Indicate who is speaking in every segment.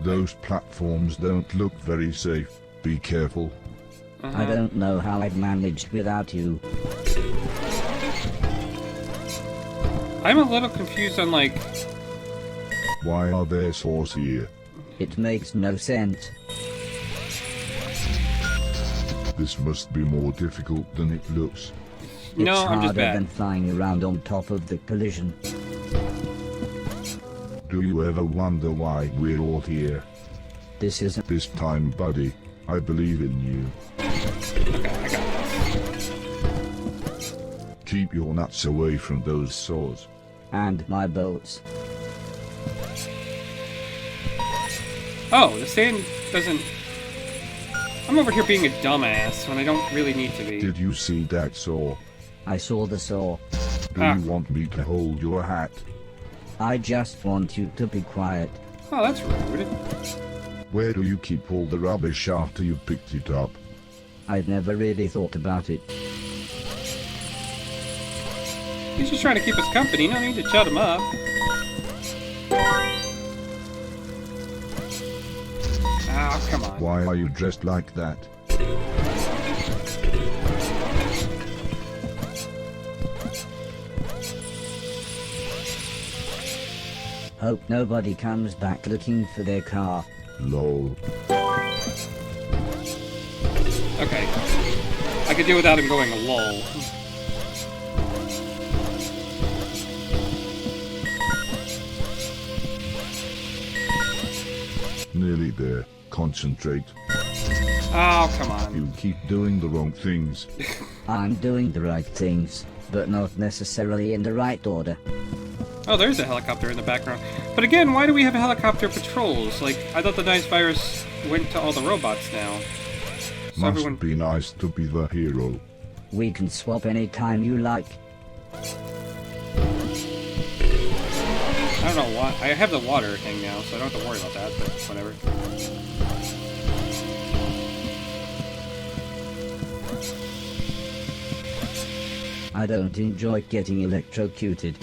Speaker 1: Those platforms don't look very safe. Be careful.
Speaker 2: I don't know how I'd managed without you.
Speaker 3: I'm a little confused on, like...
Speaker 1: Why are there saws here?
Speaker 2: It makes no sense.
Speaker 1: This must be more difficult than it looks.
Speaker 3: No,
Speaker 2: It's
Speaker 3: I'm just
Speaker 2: harder
Speaker 3: bad.
Speaker 2: than flying around on top of the collision.
Speaker 1: Do you ever wonder why we're all here?
Speaker 2: This isn't...
Speaker 1: This time, buddy, I believe in you.
Speaker 3: Okay, I got this.
Speaker 1: Keep your nuts away from those saws.
Speaker 2: And my bolts.
Speaker 3: Oh, the sand doesn't... I'm over here being a dumbass when I don't really need to be.
Speaker 1: Did you see that saw?
Speaker 2: I saw the saw.
Speaker 1: Do you want me to hold your hat?
Speaker 2: I just want you to be quiet.
Speaker 3: Oh, that's rude.
Speaker 1: Where do you keep all the rubbish after you picked it up?
Speaker 2: I'd never really thought about it.
Speaker 3: He's just trying to keep us company. No need to shut him up. Oh, come on.
Speaker 1: Why are you dressed like that?
Speaker 2: Hope nobody comes back looking for their car.
Speaker 1: Lol.
Speaker 3: Okay. I could do without him going a lol.
Speaker 1: Nearly there. Concentrate.
Speaker 3: Oh, come on.
Speaker 1: You keep doing the wrong things.
Speaker 2: I'm doing the right things, but not necessarily in the right order.
Speaker 3: Oh, there's a helicopter in the background. But again, why do we have helicopter patrols? Like, I thought the nice virus went to all the robots now. So
Speaker 1: Must
Speaker 3: everyone...
Speaker 1: be nice to be the hero.
Speaker 2: We can swap anytime you like.
Speaker 3: I don't know why. I have the water thing now, so I don't have to worry about that, but whatever.
Speaker 2: I don't enjoy getting electrocuted.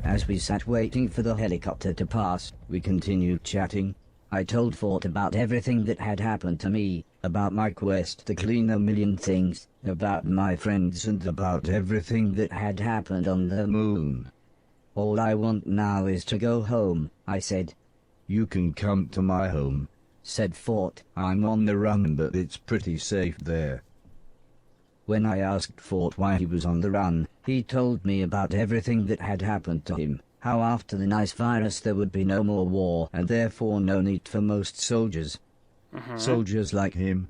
Speaker 2: As we sat waiting for the helicopter to pass, we continued chatting. I told Fort about everything that had happened to me, about my quest to clean a million things, about my friends and about everything that had happened on the moon. All I want now is to go home, I said.
Speaker 1: You can come to my home,
Speaker 2: said Fort.
Speaker 1: I'm on the run, but it's pretty safe there.
Speaker 2: When I asked Fort why he was on the run, he told me about everything that had happened to him, how after the nice virus there would be no more war and therefore no need for most soldiers.
Speaker 1: Soldiers like him.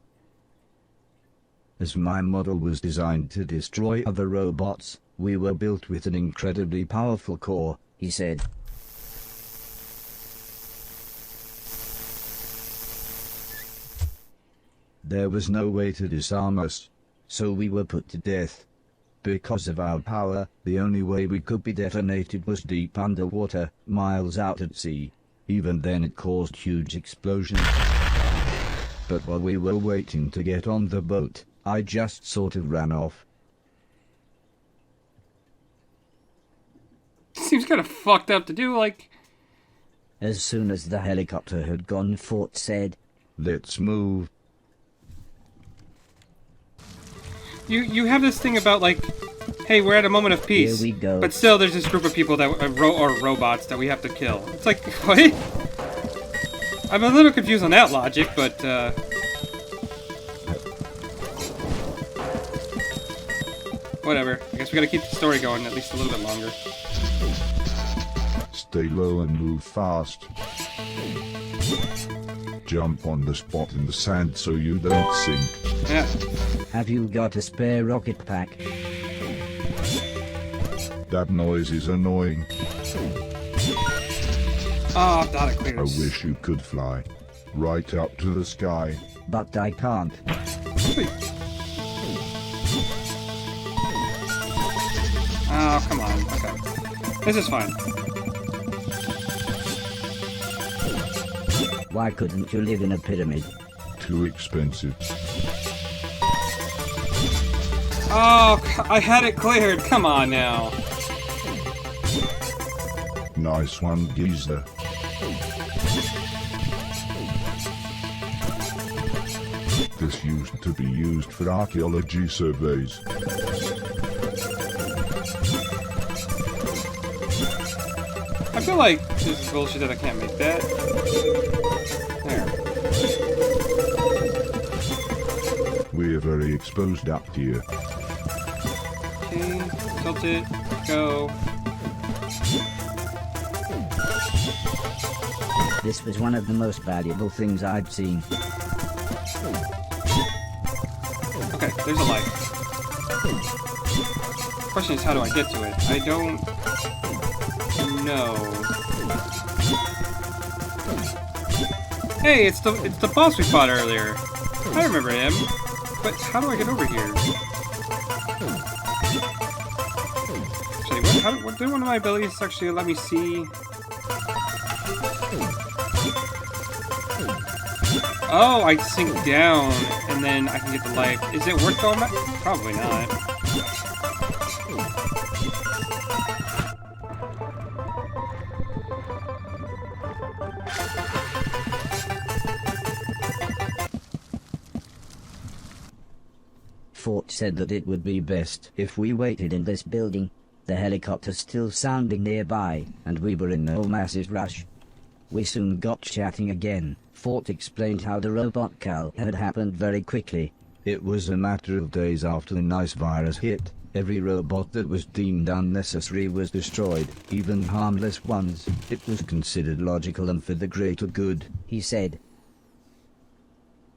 Speaker 1: As my model was designed to destroy other robots, we were built with an incredibly powerful core,
Speaker 2: he said.
Speaker 1: There was no way to disarm us, so we were put to death. Because of our power, the only way we could be detonated was deep underwater, miles out at sea. Even then it caused huge explosions. But while we were waiting to get on the boat, I just sort of ran off.
Speaker 3: Seems kind of fucked up to do, like...
Speaker 2: As soon as the helicopter had gone, Fort said,
Speaker 1: Let's move.
Speaker 3: You have this thing about, like, hey, we're at a moment of peace.
Speaker 2: Here we go.
Speaker 3: But still, there's this group of people that are robots that we have to kill. It's like, what? I'm a little confused on that logic, but, whatever. I guess we gotta keep the story going at least a little bit longer.
Speaker 1: Stay low and move fast. Jump on the spot in the sand so you don't sink.
Speaker 3: Yeah.
Speaker 2: have you got a spare rocket pack?
Speaker 1: That noise is annoying.
Speaker 3: Oh, thought it
Speaker 1: I
Speaker 3: clears.
Speaker 1: wish you could fly. Right up to the sky.
Speaker 2: But I can't.
Speaker 3: Oh, come on. Okay. This is fine.
Speaker 2: Why couldn't you live in a pyramid?
Speaker 4: Too expensive.
Speaker 3: Oh, I had it cleared. Come on now.
Speaker 4: Nice one, geezer. This used to be used for archaeology surveys.
Speaker 3: I feel like this is bullshit that I can't make that. There.
Speaker 4: We're very exposed up here.
Speaker 3: Okay, tilt it, go.
Speaker 2: This was one of the most valuable things I'd seen.
Speaker 3: Okay, there's a light. Question is, how do I get to it? I don't know. Hey, it's the boss we fought earlier. I remember him. But how do I get over here? Actually, what did one of my abilities actually let me see? Oh, I sink down, and then I can get the life. Is it worth going back? Probably not.
Speaker 2: Fort said that it would be best if we waited in this building. The helicopter's still sounding nearby, and we were in no massive rush. We soon got chatting again. Fort explained how the robot call had happened very quickly.
Speaker 1: It was a matter of days after the nice virus hit. Every robot that was deemed unnecessary was destroyed, even harmless ones. It was considered logical and for the greater good,
Speaker 2: he said.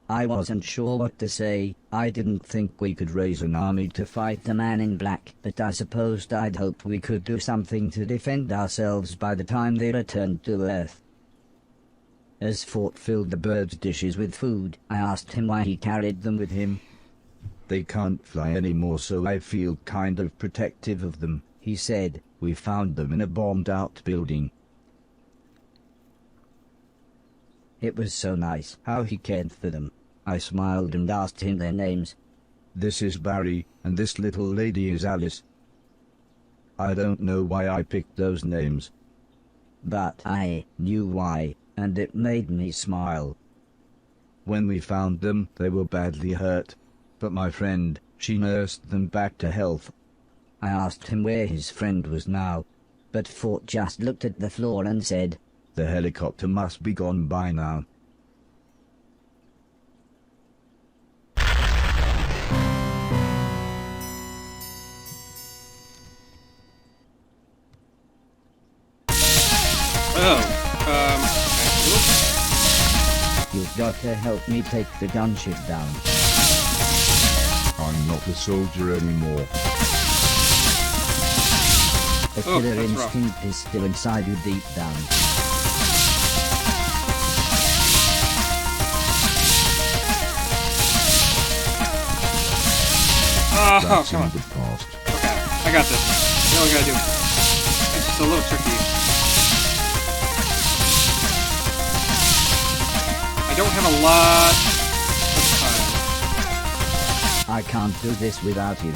Speaker 2: I wasn't sure what to say. I didn't think we could raise an army to fight the man in black, but I supposed I'd hoped we could do something to defend ourselves by the time they returned to Earth. As Fort filled the birds' dishes with food, I asked him why he carried them with him.
Speaker 1: They can't fly anymore, so I feel kind of protective of them, he said. We found them in a bombed-out building.
Speaker 2: It was so nice how he cared for them. I smiled and asked him their names.
Speaker 1: This is Barry, and this little lady is Alice. I don't know why I picked those names,
Speaker 2: but I knew why, and it made me smile.
Speaker 1: When we found them, they were badly hurt, but my friend, she nursed them back to health.
Speaker 2: I asked him where his friend was now, but Fort just looked at the floor and said,
Speaker 1: The helicopter must be gone by now.
Speaker 2: You've got to help me take the gunship down.
Speaker 4: I'm not a soldier anymore.
Speaker 2: The killer instinct is still inside you deep down.
Speaker 4: That's in the past.
Speaker 3: Okay, I got this. You know what I gotta do. It's just a little tricky. I don't have a lot of time.
Speaker 2: I can't do this without you.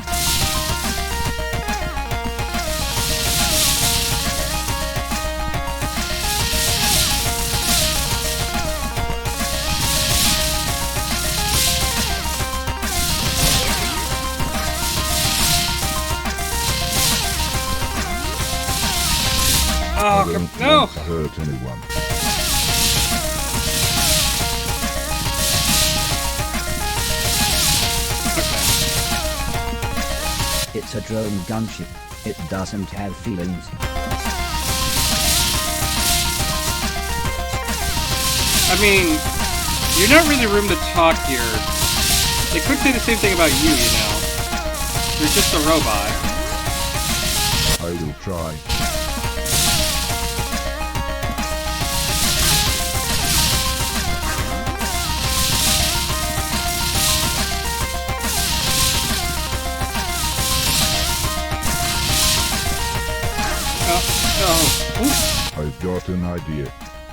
Speaker 3: Oh,
Speaker 4: I don't
Speaker 3: no!
Speaker 4: want to hurt anyone.
Speaker 2: It's a drone gunship. It doesn't have feelings.
Speaker 3: I mean, you're not really room to talk here. They could say the same thing about you, you know. You're just a robot.
Speaker 4: I will try.
Speaker 3: Oh.
Speaker 4: I've got an idea.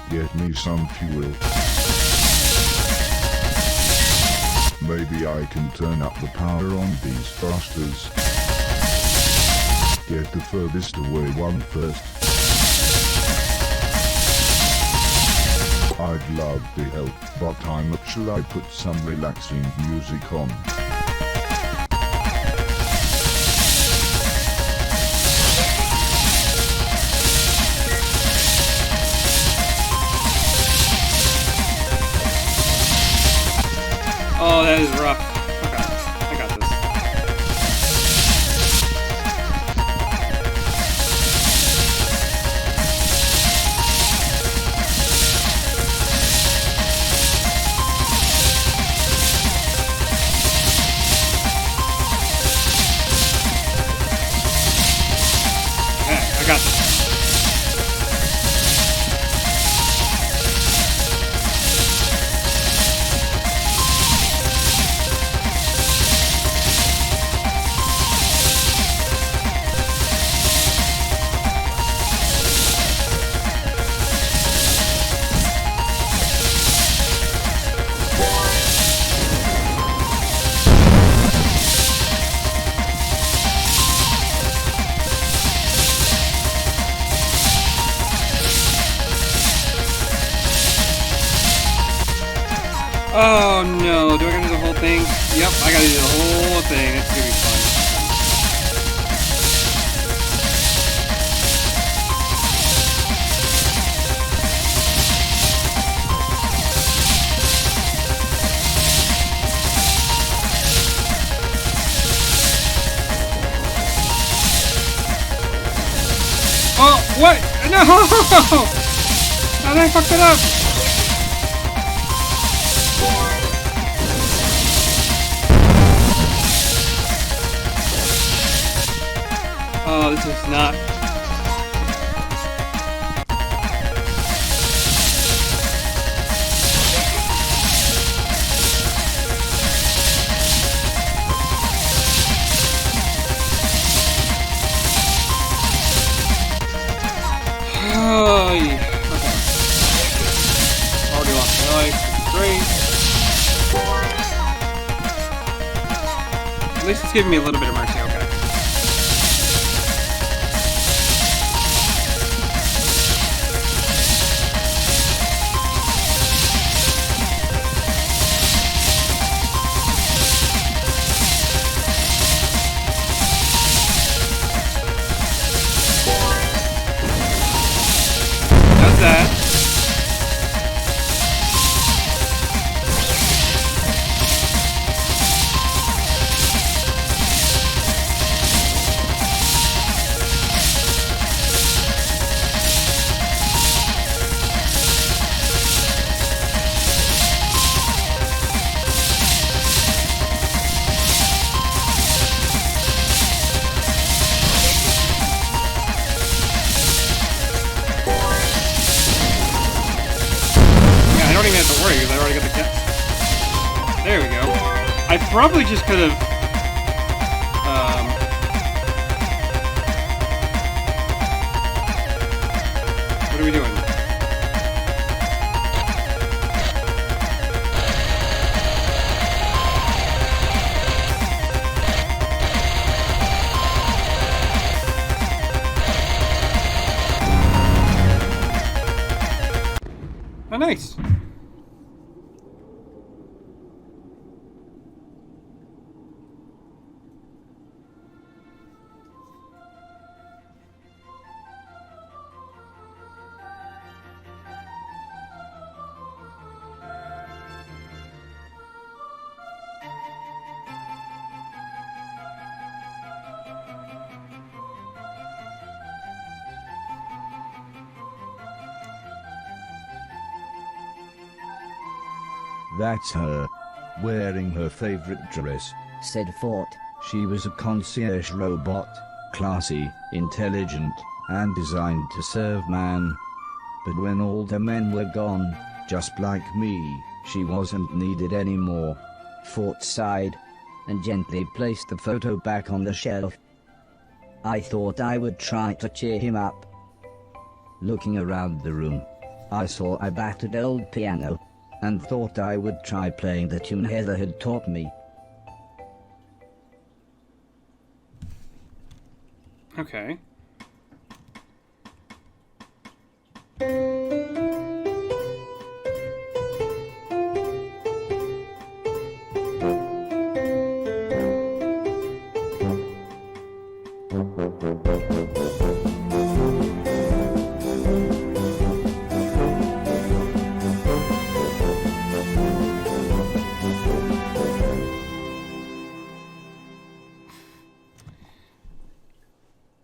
Speaker 4: Get me some fuel. Maybe I can turn up the power on these thrusters. Get the furthest away one first. I'd love the help, but shall I put some relaxing music on?
Speaker 3: Oh, that is rough. Okay, I got this. Okay, I got this. Oh no, do I gotta do the whole thing? Yep, I gotta do the whole thing. It's gonna be fun. Oh, what? No! How did I fuck that up? Oh, this is not... Oh, yeah. Okay. Already lost my life. Great. At least it's giving me a little bit of mercy. Okay. That. I don't even have to worry because I already got the cat. There we go. I probably just could have. What are we doing? Oh, nice.
Speaker 1: That's her, wearing her favorite dress,
Speaker 2: said Fort.
Speaker 1: She was a concierge robot, classy, intelligent, and designed to serve man. But when all the men were gone, just like me, she wasn't needed anymore.
Speaker 2: Fort sighed and gently placed the photo back on the shelf. I thought I would try to cheer him up. Looking around the room, I saw a battered old piano. and thought I would try playing the tune Heather had taught me.
Speaker 3: Okay.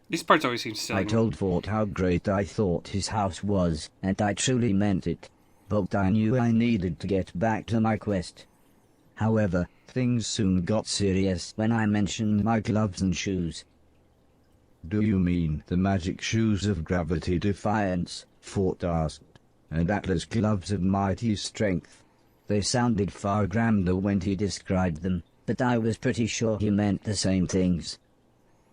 Speaker 3: These parts always seem silly.
Speaker 2: I told Fort how great I thought his house was, and I truly meant it. But I knew I needed to get back to my quest. However, things soon got serious when I mentioned my gloves and shoes.
Speaker 1: Do you mean the magic shoes of gravity defiance? Fort asked. And Atlas gloves of mighty strength.
Speaker 2: They sounded far grander when he described them, but I was pretty sure he meant the same things.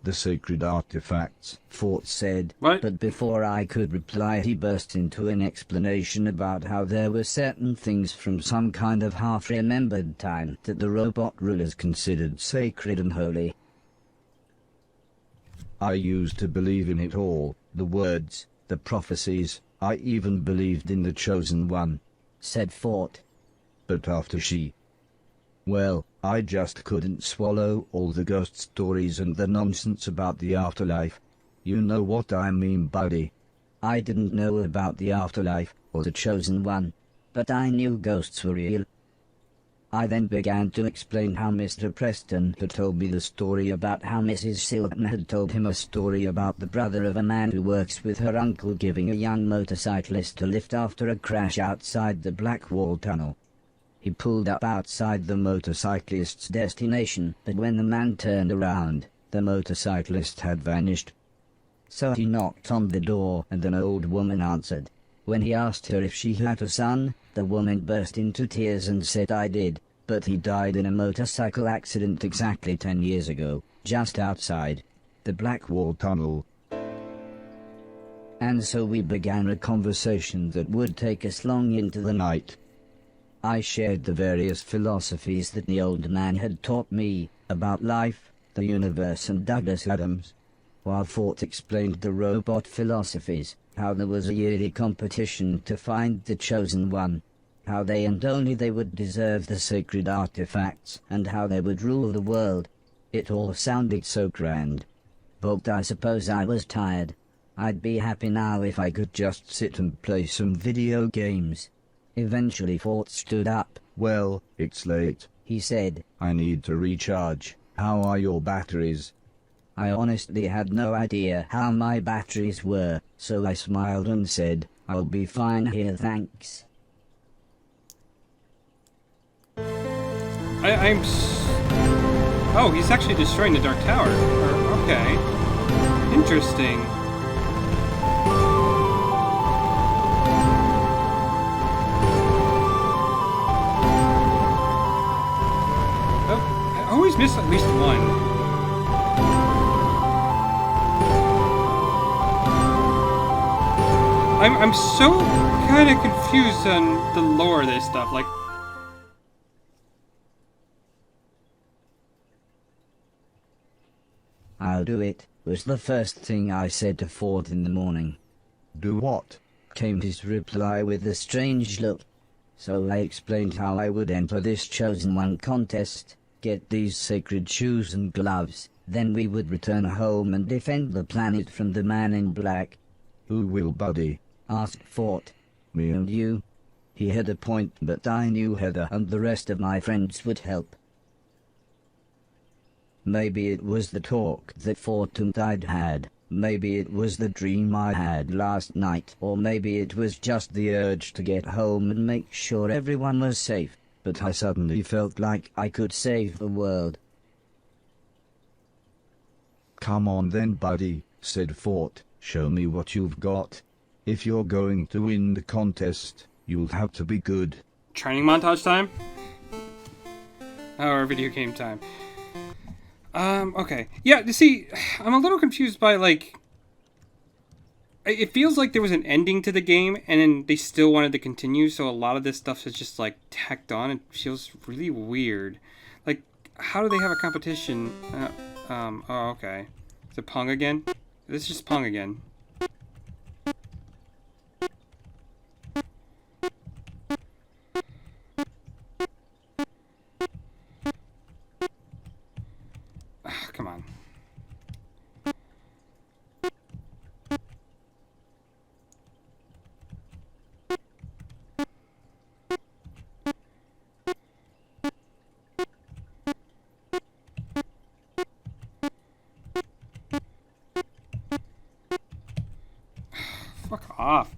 Speaker 1: The sacred artifacts, Fort said.
Speaker 3: What?
Speaker 2: But before I could reply, he burst into an explanation about how there were certain things from some kind of half-remembered time that the robot rulers considered sacred and holy.
Speaker 1: I used to believe in it all, the words, the prophecies, I even believed in the Chosen One,
Speaker 2: said Fort.
Speaker 1: But after she... Well, I just couldn't swallow all the ghost stories and the nonsense about the afterlife. You know what I mean, buddy.
Speaker 2: I didn't know about the afterlife, or the Chosen One, but I knew ghosts were real. I then began to explain how Mr. Preston had told me the story about how Mrs. Silton had told him a story about the brother of a man who works with her uncle giving a young motorcyclist a lift after a crash outside the Blackwall Tunnel. He pulled up outside the motorcyclist's destination, but when the man turned around, the motorcyclist had vanished. So he knocked on the door, and an old woman answered. When he asked her if she had a son, the woman burst into tears and said I did, but he died in a motorcycle accident exactly 10 years ago, just outside the Blackwall Tunnel. And so we began a conversation that would take us long into the night. I shared the various philosophies that the old man had taught me, about life, the universe and Douglas Adams, while Fort explained the robot philosophies, how there was a yearly competition to find the Chosen One, how they and only they would deserve the sacred artifacts, and how they would rule the world. It all sounded so grand. But I suppose I was tired. I'd be happy now if I could just sit and play some video games. Eventually Fort stood up.
Speaker 1: Well, it's late,
Speaker 2: he said.
Speaker 1: I need to recharge. How are your batteries?
Speaker 2: I honestly had no idea how my batteries were, so I smiled and said, I'll be fine here, thanks.
Speaker 3: Oh, he's actually destroying the Dark Tower. Okay. Interesting. I always miss at least one. I'm so kind of confused on the lore of this stuff. Like,
Speaker 2: I'll do it, was the first thing I said to Ford in the morning.
Speaker 1: Do what?
Speaker 2: Came his reply with a strange look. So I explained how I would enter this Chosen One contest, get these sacred shoes and gloves, then we would return home and defend the planet from the man in black.
Speaker 1: Who will, buddy?
Speaker 2: Asked Fort.
Speaker 1: Me
Speaker 2: And you? He had a point, but I knew Heather and the rest of my friends would help. Maybe it was the talk that Fort and I'd had. Maybe it was the dream I had last night. Or maybe it was just the urge to get home and make sure everyone was safe. But I suddenly felt like I could save the world.
Speaker 1: Come on then, buddy, said Fort. Show me what you've got. If you're going to win the contest, you'll have to be good.
Speaker 3: training montage time? Or video game time. Okay. Yeah, you see, I'm a little confused by, like... it feels like there was an ending to the game, and then they still wanted to continue. So a lot of this stuff is just like tacked on. It feels really weird. Like, how do they have a competition? Oh, okay. Is it Pong again? This is just Pong again. Come on. Fuck off.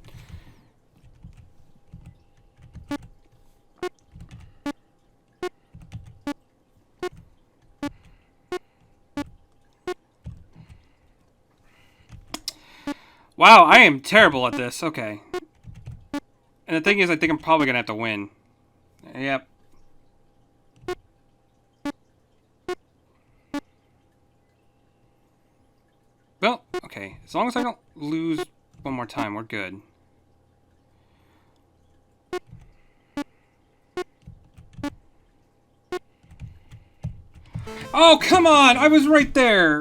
Speaker 3: Wow, I am terrible at this. Okay. And the thing is, I think I'm probably gonna have to win. Yep. Well, okay. As long as I don't lose one more time, we're good. Oh, come on! I was right there!